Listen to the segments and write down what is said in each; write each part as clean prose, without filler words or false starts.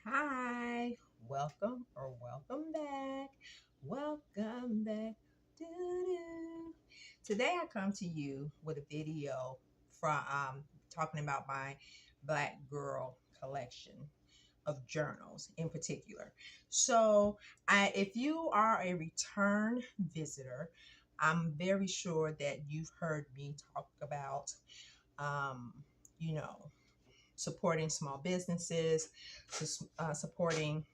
Hi, welcome or welcome back. Welcome back. Doo-doo. Today I come to you with a video from talking about my Black Girl collection of journals in particular. So, if you are a return visitor, I'm very sure that you've heard me talk about um, you know, supporting small businesses, supporting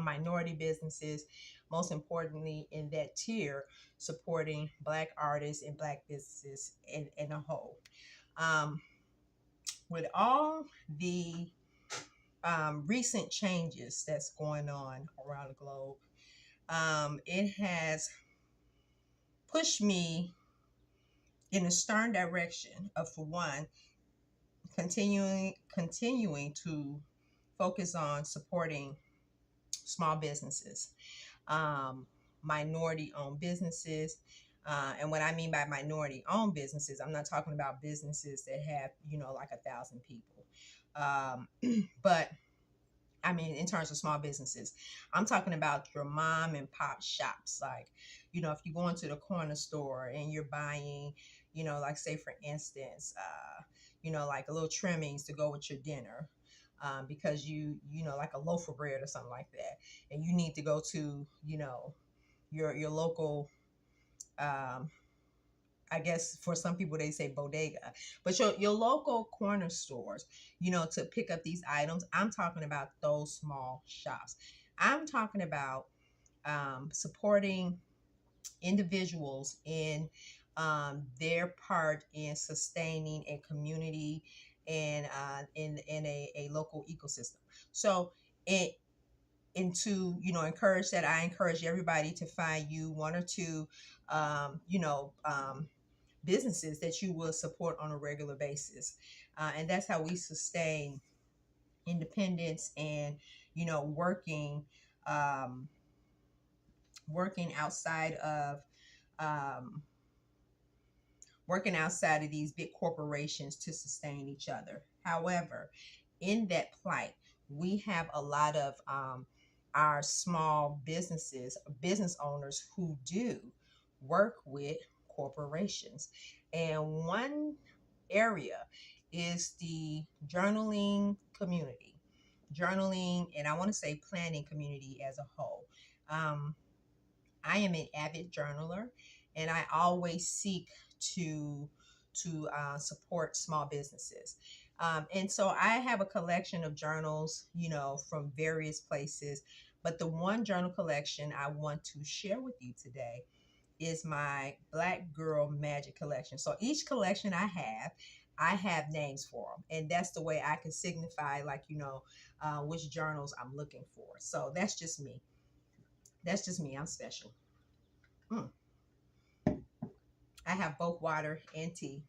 minority businesses, most importantly in that tier, supporting Black artists and Black businesses in a whole. Um, with all the recent changes that's going on around the globe, it has pushed me in a stern direction of, for one, continuing to focus on supporting small businesses, um, minority owned businesses. And what I mean by minority owned businesses, I'm not talking about businesses that have, like 1,000 people. But I mean, in terms of small businesses, I'm talking about your mom and pop shops. Like, if you go into the corner store and you're buying, like say for instance, like a little trimmings to go with your dinner. Because like a loaf of bread or something like that, and you need to go to, your local, um, I guess for some people they say bodega, but your local corner stores, to pick up these items. I'm talking about those small shops. I'm talking about supporting individuals in their part in sustaining a community and in a local ecosystem. So it and to encourage that, I encourage everybody to find you one or two businesses that you will support on a regular basis, and that's how we sustain independence and working um, working outside of um, working outside of these big corporations to sustain each other. However, in that plight, we have a lot of our small business owners who do work with corporations. And one area is the journaling community, journaling, and I want to say planning community as a whole. Um, I am an avid journaler, and I always seek to support small businesses. And so I have a collection of journals, from various places. But the one journal collection I want to share with you today is my Black Girl Magic collection. So each collection I have names for them, and that's the way I can signify, like, which journals I'm looking for. So that's just me. That's just me. I'm special. Mm. I have both water and tea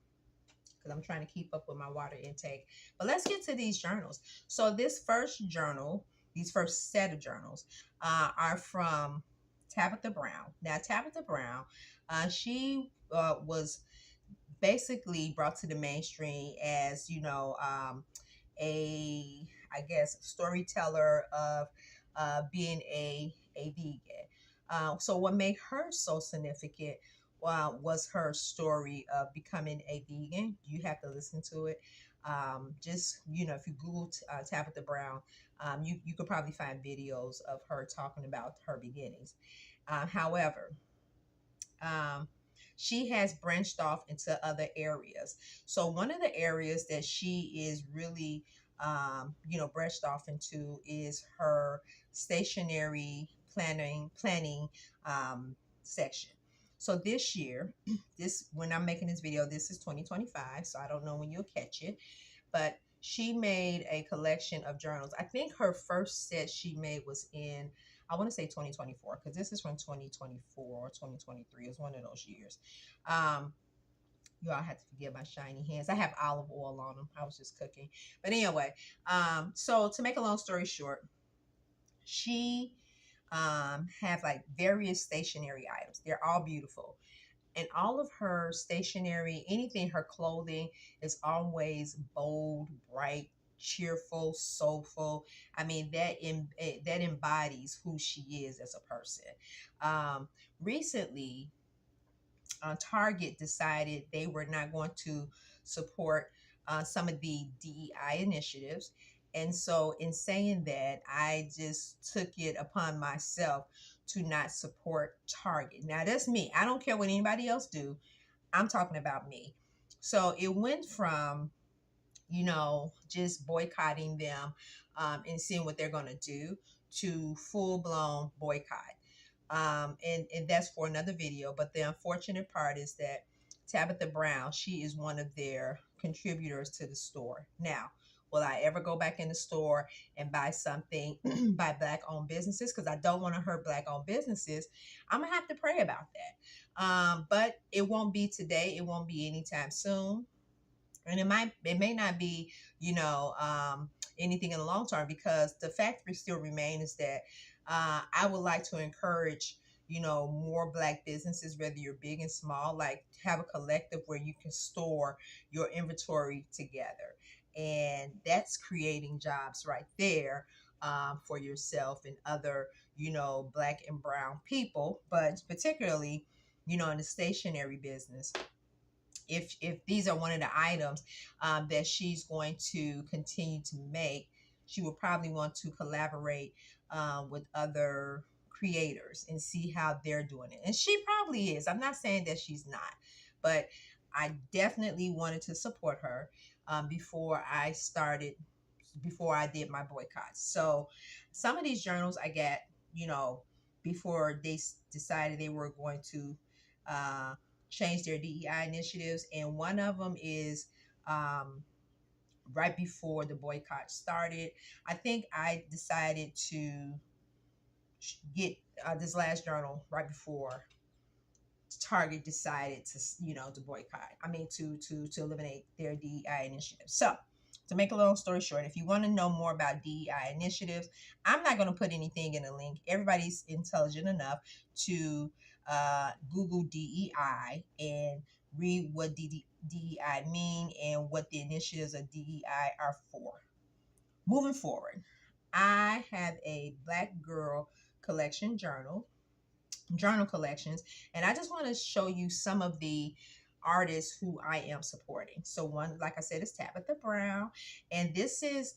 because I'm trying to keep up with my water intake. But let's get to these journals. So this first journal, these first set of journals, are from Tabitha Brown. Now, Tabitha Brown, she was basically brought to the mainstream as, a, I guess, storyteller of being a vegan. So what made her so significant was her story of becoming a vegan. You have to listen to it. Just, if you Google Tabitha Brown, you could probably find videos of her talking about her beginnings. However, um, she has branched off into other areas. So one of the areas that she is really, branched off into is her stationary planning section. So this year, this when I'm making this video, this is 2025. So I don't know when you'll catch it, but she made a collection of journals. I think her first set she made was in, I want to say 2024, because this is from 2024 or 2023. It's one of those years. Um, you all have to forgive my shiny hands. I have olive oil on them. I was just cooking. But anyway, so to make a long story short, she have like various stationery items. They're all beautiful. And all of her stationery, anything, her clothing is always bold, bright, cheerful, soulful. I mean, that embodies who she is as a person. Um, Recently, Target decided they were not going to support some of the DEI initiatives. And so, in saying that, I just took it upon myself to not support Target. Now, that's me. I don't care what anybody else do. I'm talking about me. So it went from, just boycotting them and seeing what they're going to do to full blown boycott. And that's for another video. But the unfortunate part is that Tabitha Brown, she is one of their contributors to the store. Now, will I ever go back in the store and buy something by Black owned businesses? Because I don't want to hurt Black owned businesses. I'm going to have to pray about that. But it won't be today, it won't be anytime soon, and it may not be, anything in the long term, because the fact still remains is that I would like to encourage, more Black businesses, whether you're big and small, like have a collective where you can store your inventory together, and that's creating jobs right there, for yourself and other, Black and brown people, but particularly, in the stationery business. If these are one of the items that she's going to continue to make, she will probably want to collaborate with other creators and see how they're doing it. And she probably is. I'm not saying that she's not, but I definitely wanted to support her before I did my boycott. So some of these journals I got, you know, before they decided they were going to uh, change their DEI initiatives, and one of them is right before the boycott started. I think I decided to get this last journal right before Target decided to, to boycott. I mean, to eliminate their DEI initiative. So, to make a long story short, if you want to know more about DEI initiatives, I'm not going to put anything in a link. Everybody's intelligent enough to Google DEI and read what DEI mean and what the initiatives of DEI are for. Moving forward, I have a Black Girl collection journal collections, and I just want to show you some of the artists who I am supporting. So one, like I said, is Tabitha Brown, and this is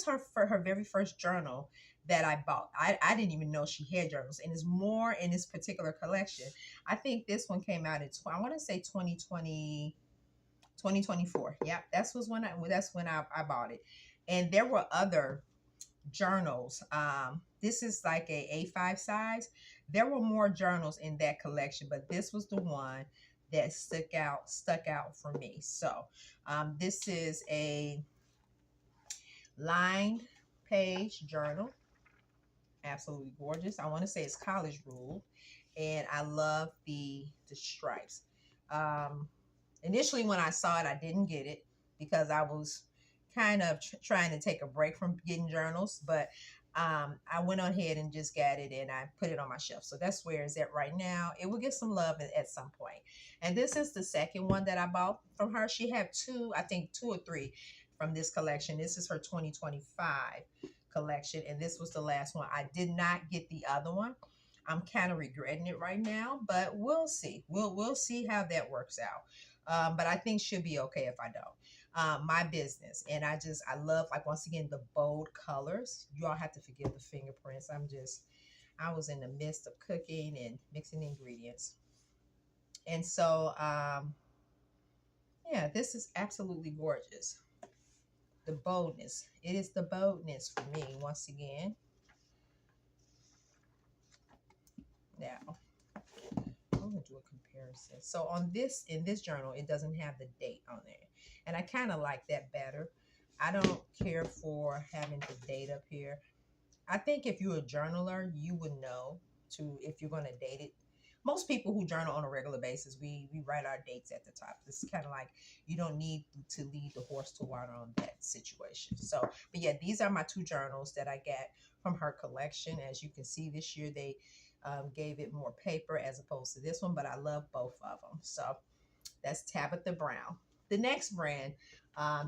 her very first journal that I bought. I didn't even know she had journals, and there's more in this particular collection. I think this one came out in I want to say 2020, 2024. Yep, that's when I bought it. And there were other journals. This is like a A5 size. There were more journals in that collection, but this was the one that stuck out for me. So this is a lined page journal. Absolutely gorgeous. I want to say it's college ruled, and I love the stripes. Um, Initially, when I saw it, I didn't get it because I was kind of trying to take a break from getting journals, but I went on ahead and just got it and I put it on my shelf. So that's where it's at right now. It will get some love at some point. And this is the second one that I bought from her. She had two, I think two or three from this collection. This is her 2025 collection, and this was the last one. I did not get the other one. I'm kind of regretting it right now, but we'll see. We'll see how that works out. But I think she'll be okay if I don't. My business, and I love, like, once again, the bold colors. You all have to forgive the fingerprints. I was in the midst of cooking and mixing ingredients, and so yeah, this is absolutely gorgeous. The boldness, it is the boldness for me once again. Now I'm gonna do a comparison. So in this journal, it doesn't have the date on there, and I kind of like that better. I don't care for having the date up here. I think if you're a journaler, you would know to if you're gonna date it. Most people who journal on a regular basis, we write our dates at the top. It's kind of like you don't need to lead the horse to water on that situation. So, but yeah, these are my two journals that I got from her collection. As you can see, this year they gave it more paper as opposed to this one, but I love both of them. So that's Tabitha Brown. the next brand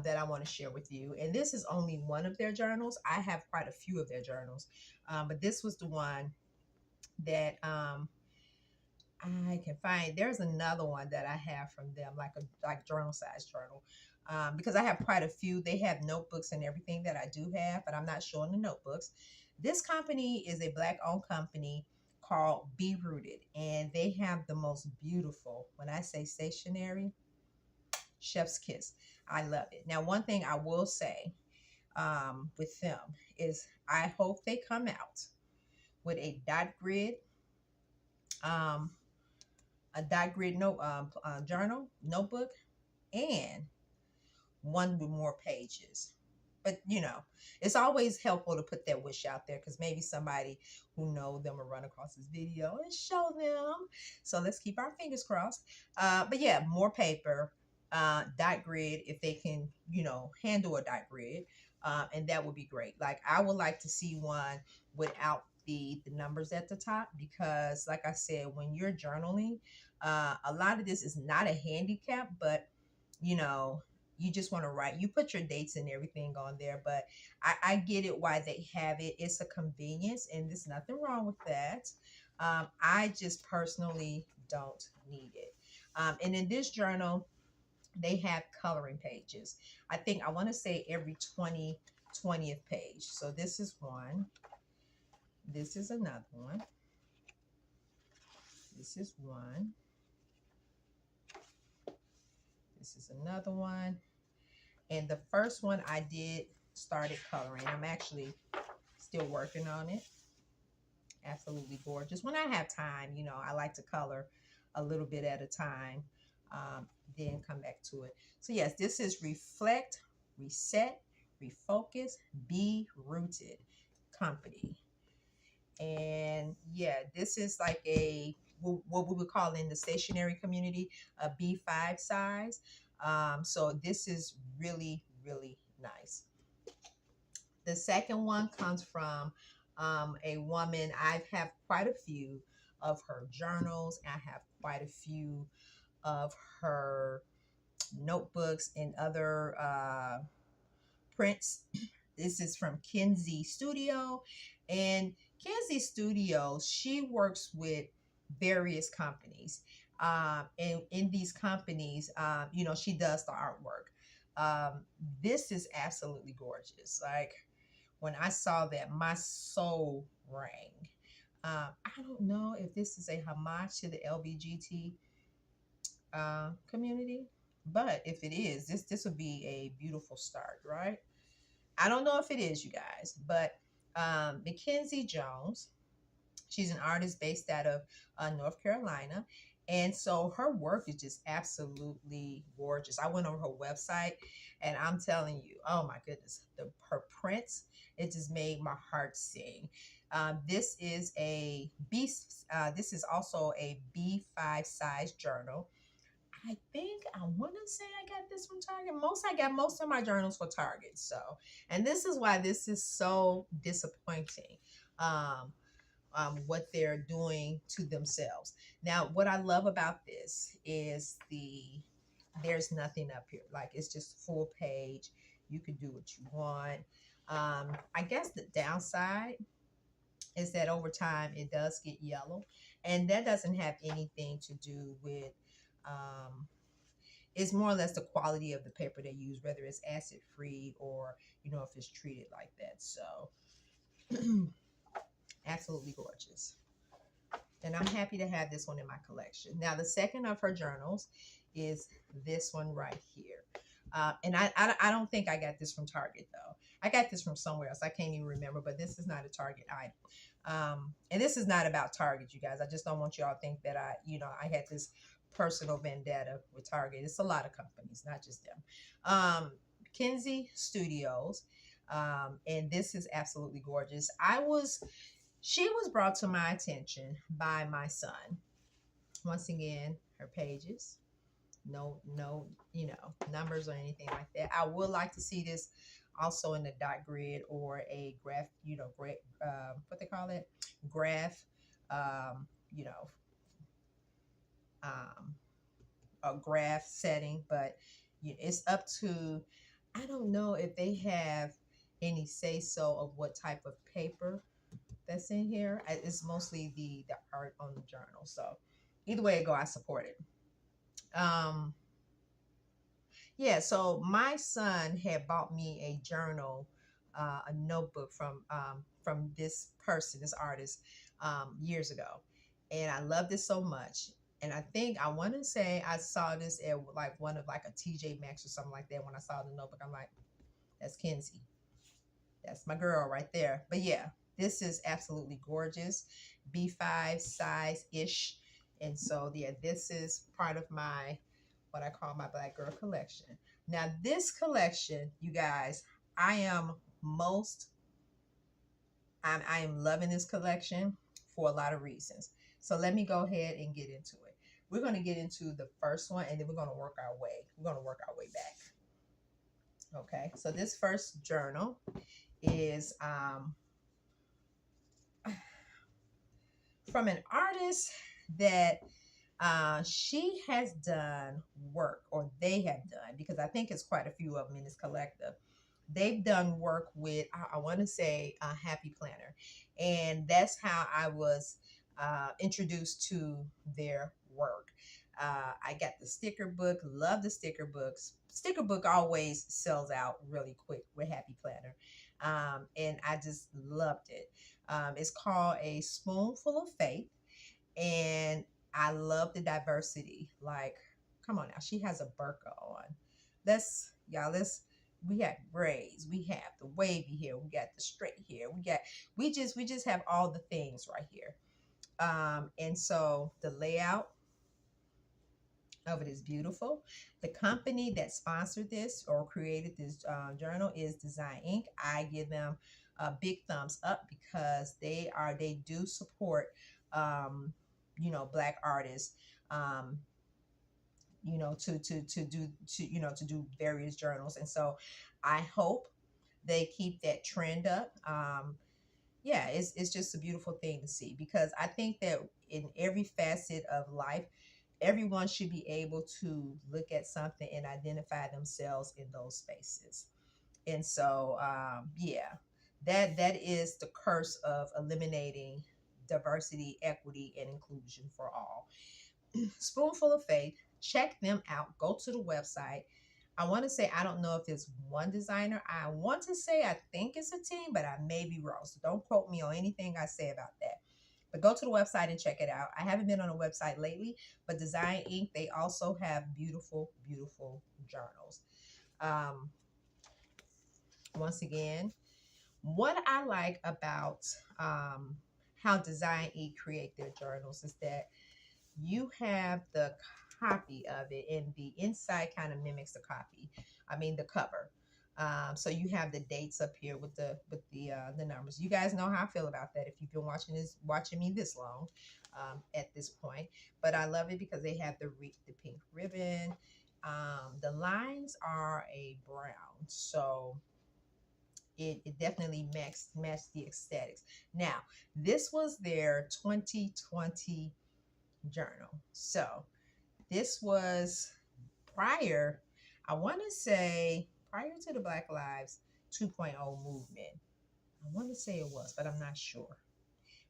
that I want to share with you, and this is only one of their journals. I have quite a few of their journals, but this was the one that I can find. There's another one that I have from them, like journal size journal, because I have quite a few. They have notebooks and everything that I do have, but I'm not showing the notebooks. This company is a black owned company called Be Rooted, and they have the most beautiful. When I say stationery, chef's kiss. I love it. Now, one thing I will say with them is I hope they come out with um, a dot grid journal notebook, and one with more pages. But it's always helpful to put that wish out there, because maybe somebody who know them will run across this video and show them. So let's keep our fingers crossed. But yeah, more paper, dot grid, if they can, handle a dot grid, and that would be great. Like, I would like to see one without the numbers at the top, because like I said, when you're journaling, a lot of this is not a handicap, but you know you just want to write. You put your dates and everything on there, but I get it why they have it. It's a convenience, and there's nothing wrong with that. I just personally don't need it. And in this journal, they have coloring pages. I think I want to say every 20th page. So this is one. This is another one. This is one. This is another one. And the first one I did started coloring. I'm actually still working on it. Absolutely gorgeous. When I have time, I like to color a little bit at a time, then come back to it. So yes, this is Reflect, Reset, Refocus, Be Rooted Company. And yeah, this is like what we would call in the stationery community a B5 size. So this is really, really nice. The second one comes from a woman. I have quite a few of her journals. I have quite a few of her notebooks and other prints. This is from Kinsey Studio. And Kinsey Studios, she works with various companies. And in these companies, she does the artwork. This is absolutely gorgeous. Like, when I saw that, my soul rang. I don't know if this is a homage to the LBGT community, but if it is, this would be a beautiful start, right? I don't know if it is, you guys, but Mackenzie Jones, she's an artist based out of North Carolina. And so her work is just absolutely gorgeous. I went on her website, and I'm telling you, oh my goodness, her prints, it just made my heart sing. This is a this is also a B5 size journal. I think I want to say I got this from Target. I got most of my journals for Target. So, and this is why this is so disappointing. What they're doing to themselves. Now, what I love about this is there's nothing up here. Like, it's just full page. You can do what you want. I guess the downside is that over time it does get yellow, and that doesn't have anything to do with it's more or less the quality of the paper they use, whether it's acid free or if it's treated like that. So absolutely gorgeous. And I'm happy to have this one in my collection. Now, the second of her journals is this one right here. And I don't think I got this from Target, though. I got this from somewhere else. I can't even remember, but this is not a Target item. And this is not about Target, you guys. I just don't want y'all to think that I had this personal vendetta with Target. It's a lot of companies, not just them. Kinsey Studios. And this is absolutely gorgeous. She was brought to my attention by my son. Once again, her pages, no, numbers or anything like that. I would like to see this also in the dot grid or a graph, what they call it, graph, a graph setting. But It's up to, I don't know if they have any say so of what type of paper that's in here. It's mostly the art on the journal. So either way it go, I support it. Um, yeah, so my son had bought me a journal, a notebook from this person, this artist, years ago, and I loved it so much. And I want to say I saw this at like one of like a TJ Maxx or something like that. When I saw the notebook, I'm like, that's Kenzie, that's my girl right there. But yeah, this is absolutely gorgeous, B5 size ish, and so yeah, this is part of my what I call my Black Girl collection. Now, this collection, you guys, I am most, I am loving this collection for a lot of reasons. So let me go ahead and get into it. We're going to get into the first one, and then we're going to work our way. We're going to work our way back. Okay, so this first journal is from an artist that she has done work, or they have done, because I think it's quite a few of them in this collective. They've done work with, I want to say, Happy Planner. And that's how I was introduced to their work. I got the sticker book, love the sticker books. Sticker book always sells out really quick with Happy Planner. And I just loved it. It's called A Spoonful of Faith, and I love the diversity. Like, come on now, she has a burqa on. Let's we have braids, we have the wavy hair, we got the straight hair, we just have all the things right here. And so the layout of it is beautiful. The company that sponsored this or created this journal is Design Inc. I give them a big thumbs up because they do support Black artists, um, to do various journals. And so I hope they keep that trend up. Yeah, it's just a beautiful thing to see, because I think that in every facet of life, everyone should be able to look at something and identify themselves in those spaces. And so, yeah, that is the curse of eliminating diversity, equity, and inclusion for all. Spoonful of Faith, check them out. Go to the website. I want to say, I don't know if it's one designer. I want to say, I think it's a team, but I may be wrong. So don't quote me on anything I say about that. But go to the website and check it out. I haven't been on a website lately, but Design Inc., they also have beautiful, beautiful journals. Um, Once again, what I like about how Design Inc. create their journals is that you have the copy of it, and the inside kind of mimics the copy. I mean the cover. So you have the dates up here with the numbers. You guys know how I feel about that if you've been watching me this long, at this point. But I love it because they have the pink ribbon. The lines are a brown, so it definitely matched the aesthetics. Now, this was their 2020 journal. So this was prior, I want to say, prior to the Black Lives 2.0 movement. I want to say it was, but I'm not sure.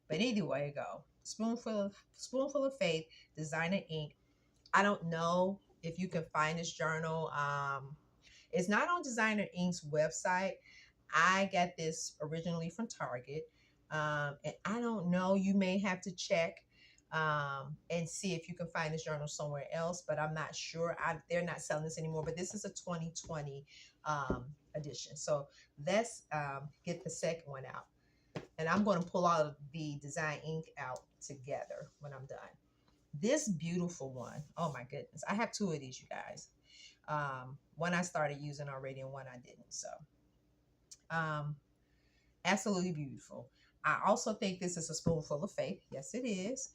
But either way you go. Spoonful of Faith, Designer Inc. I don't know if you can find this journal. It's not on Designer Inc.'s website. I got this originally from Target. And I don't know, you may have to check and see if you can find this journal somewhere else, but I'm not sure. They're not selling this anymore, but this is a 2020 edition. So let's get the second one out. And I'm going to pull all of the Design Inc. out together when I'm done. This beautiful one, oh my goodness. I have two of these, you guys. One I started using already and one I didn't. So um, absolutely beautiful. I also think this is a spoonful of faith. Yes, it is.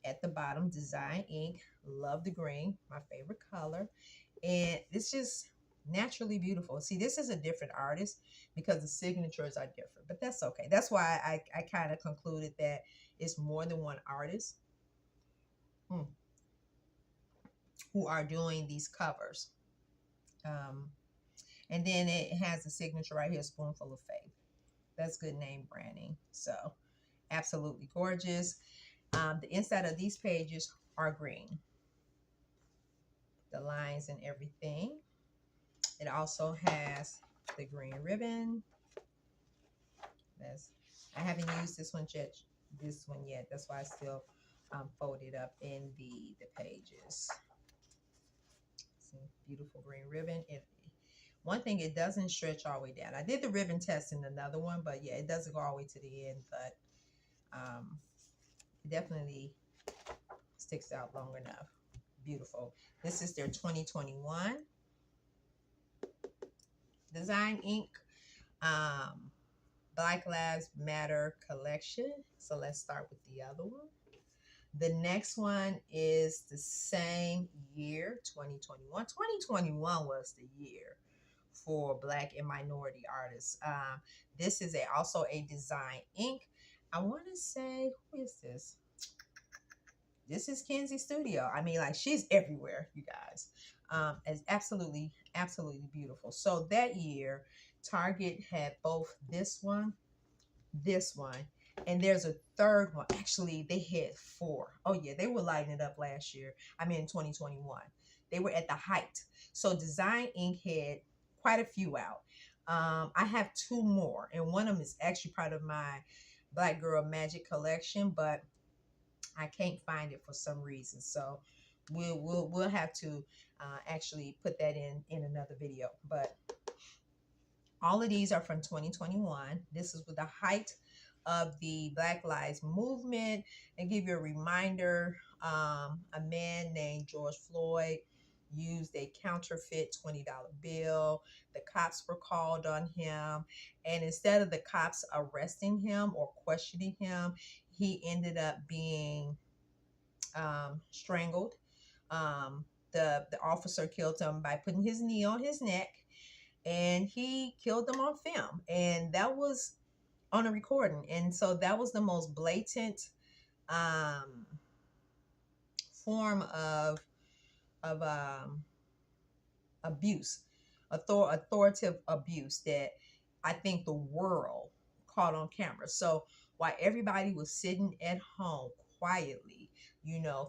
At the bottom, Design Inc. Love the green, my favorite color. And it's just naturally beautiful. See, this is a different artist because the signatures are different, but that's okay. That's why I kind of concluded that it's more than one artist who are doing these covers. Um, and then it has the signature right here, Spoonful of Faith. That's good name branding. So absolutely gorgeous. The inside of these pages are green, the lines and everything. It also has the green ribbon. That's, I haven't used this one yet. That's why I still fold it up in the pages. See, beautiful green ribbon. One thing, it doesn't stretch all the way down. I did the ribbon test in another one, but yeah, it doesn't go all the way to the end, but it definitely sticks out long enough. Beautiful. This is their 2021 Design Ink Black Lives Matter collection. So let's start with the other one. The next one is the same year, 2021. 2021 was the year for Black and minority artists. This is also a design ink. I want to say, who is this? This is Kenzie Studio. I mean, like, she's everywhere, you guys. It's absolutely, absolutely beautiful. So that year, Target had both this one, and there's a third one. Actually, they had four. Oh yeah, they were lighting it up last year. I mean, in 2021, they were at the height. So Design Inc. had quite a few out. I have two more, and one of them is actually part of my Black Girl Magic collection, but I can't find it for some reason. So we'll have to actually put that in another video. But all of these are from 2021. This is with the height of the Black Lives Movement. And give you a reminder, a man named George Floyd used a counterfeit $20 bill. The cops were called on him. And instead of the cops arresting him or questioning him, he ended up being strangled. The officer killed him by putting his knee on his neck, and he killed them on film, and that was on a recording. And so that was the most blatant form of abuse, authoritative abuse that I think the world caught on camera. So while everybody was sitting at home quietly,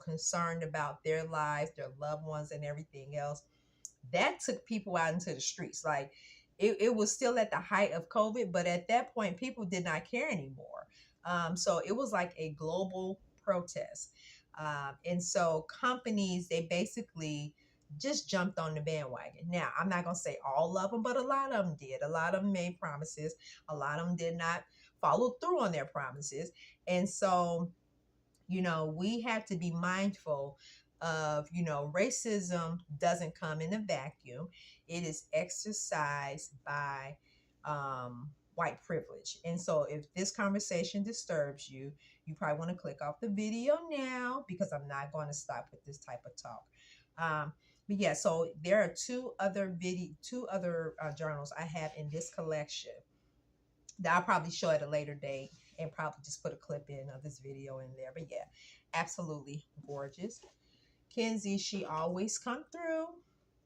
concerned about their lives, their loved ones, and everything else, that took people out into the streets. Like, it was still at the height of COVID, but at that point, people did not care anymore. So it was like a global protest. And so companies, they basically just jumped on the bandwagon. Now, I'm not going to say all of them, but a lot of them did. A lot of them made promises. A lot of them did not follow through on their promises. And so, we have to be mindful of, racism doesn't come in a vacuum. It is exercised by white privilege. And so if this conversation disturbs you, you probably want to click off the video now, because I'm not going to stop with this type of talk. But yeah, so there are two other journals I have in this collection that I'll probably show at a later date, and probably just put a clip in of this video in there. But yeah, absolutely gorgeous. Kenzie, she always come through.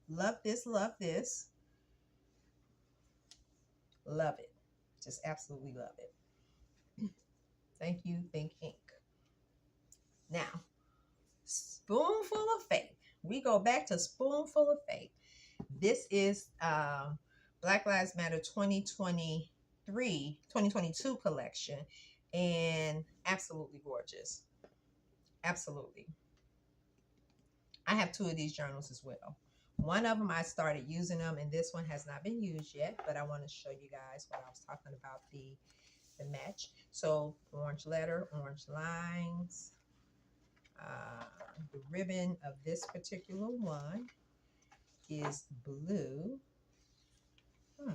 Love this, love this. Love it. Just absolutely love it. Thank you, Think Ink. Now, Spoonful of Faith. We go back to Spoonful of Faith. This is Black Lives Matter 2022 collection, and absolutely gorgeous. Absolutely. I have two of these journals as well. One of them, I started using them, and this one has not been used yet, but I want to show you guys what I was talking about, the match. So orange letter, orange lines. The ribbon of this particular one is blue. I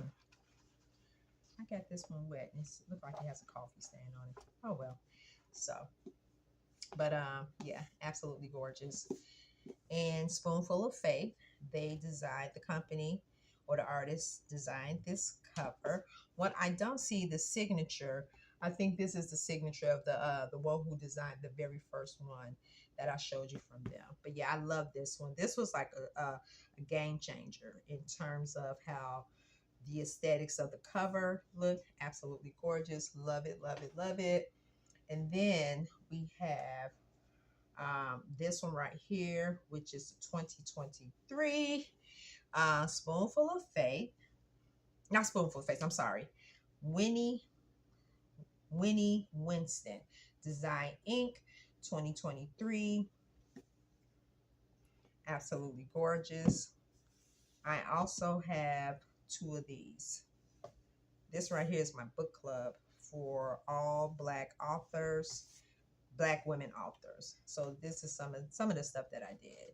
got this one wet, and it looks like it has a coffee stain on it. Oh well. So, but yeah, absolutely gorgeous. And Spoonful of Faith, they designed, the company or the artist designed this cover. What I don't see the signature, I think this is the signature of the one who designed the very first one. that I showed you from them. But yeah, I love this one. This was like a game changer in terms of how the aesthetics of the cover look. Absolutely gorgeous. Love it, love it, love it. And then we have this one right here, which is 2023 Spoonful of Faith. Not Spoonful of Faith, I'm sorry. Winnie Winston. Design Inc. 2023. Absolutely gorgeous. I also have two of these. This right here is my book club for all Black authors, Black women authors. So this is some of the stuff that I did,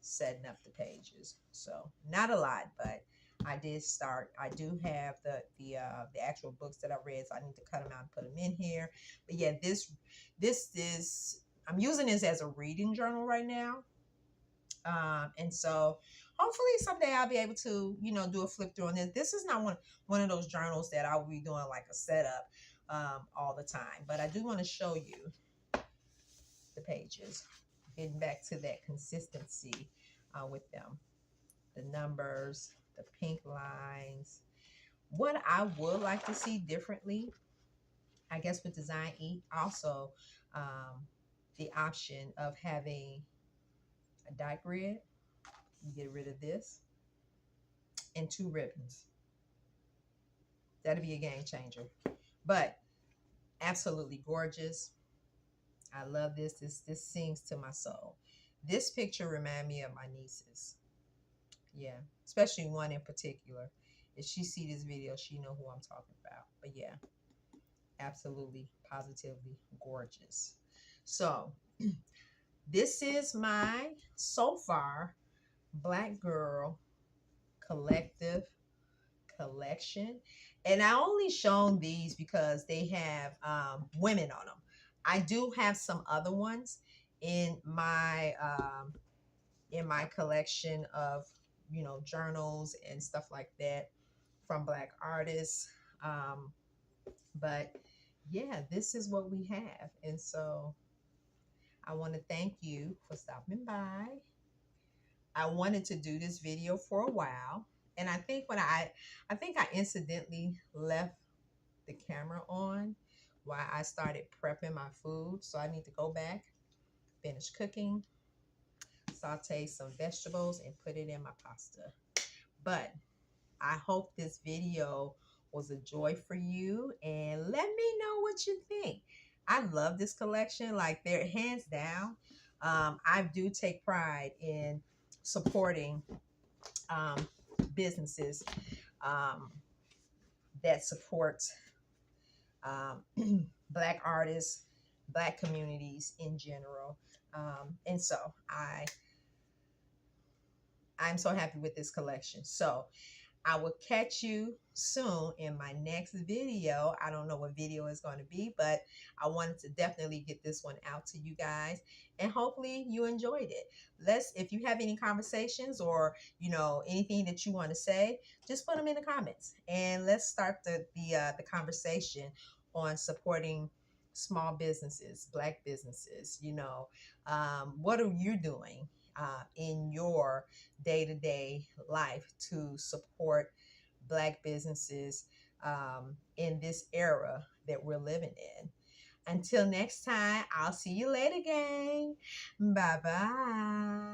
setting up the pages. So not a lot, but I did start. I do have the actual books that I read, so I need to cut them out and put them in here. But yeah, this is, I'm using this as a reading journal right now. And so hopefully someday I'll be able to, do a flip through on this. This is not one of those journals that I'll be doing like a setup all the time, but I do want to show you the pages, getting back to that consistency with them, the numbers, the pink lines. What I would like to see differently, I guess, with Design E, also the option of having a dye grid. Get rid of this, and two ribbons. That'd be a game changer. But absolutely gorgeous. I love this. This sings to my soul. This picture reminds me of my nieces. Yeah, especially one in particular. If she see this video, she know who I'm talking about. But yeah, absolutely, positively gorgeous. So this is my, so far, Black Girl Collective collection. And I only shown these because they have women on them. I do have some other ones in my collection of, journals and stuff like that from Black artists. But yeah, this is what we have. And so I want to thank you for stopping by. I wanted to do this video for a while. And I think I think I incidentally left the camera on while I started prepping my food. So I need to go back, finish cooking, saute some vegetables, and put it in my pasta. But I hope this video was a joy for you, and let me know what you think. I love this collection. Like, they're hands down. I do take pride in supporting businesses that support Black artists, Black communities in general. And so I'm so happy with this collection. So I will catch you soon in my next video. I don't know what video it's going to be, but I wanted to definitely get this one out to you guys, and hopefully you enjoyed it. If you have any conversations or, anything that you want to say, just put them in the comments, and let's start the conversation on supporting small businesses, Black businesses. What are you doing in your day-to-day life to support Black businesses in this era that we're living in? Until next time, I'll see you later, gang. Bye-bye.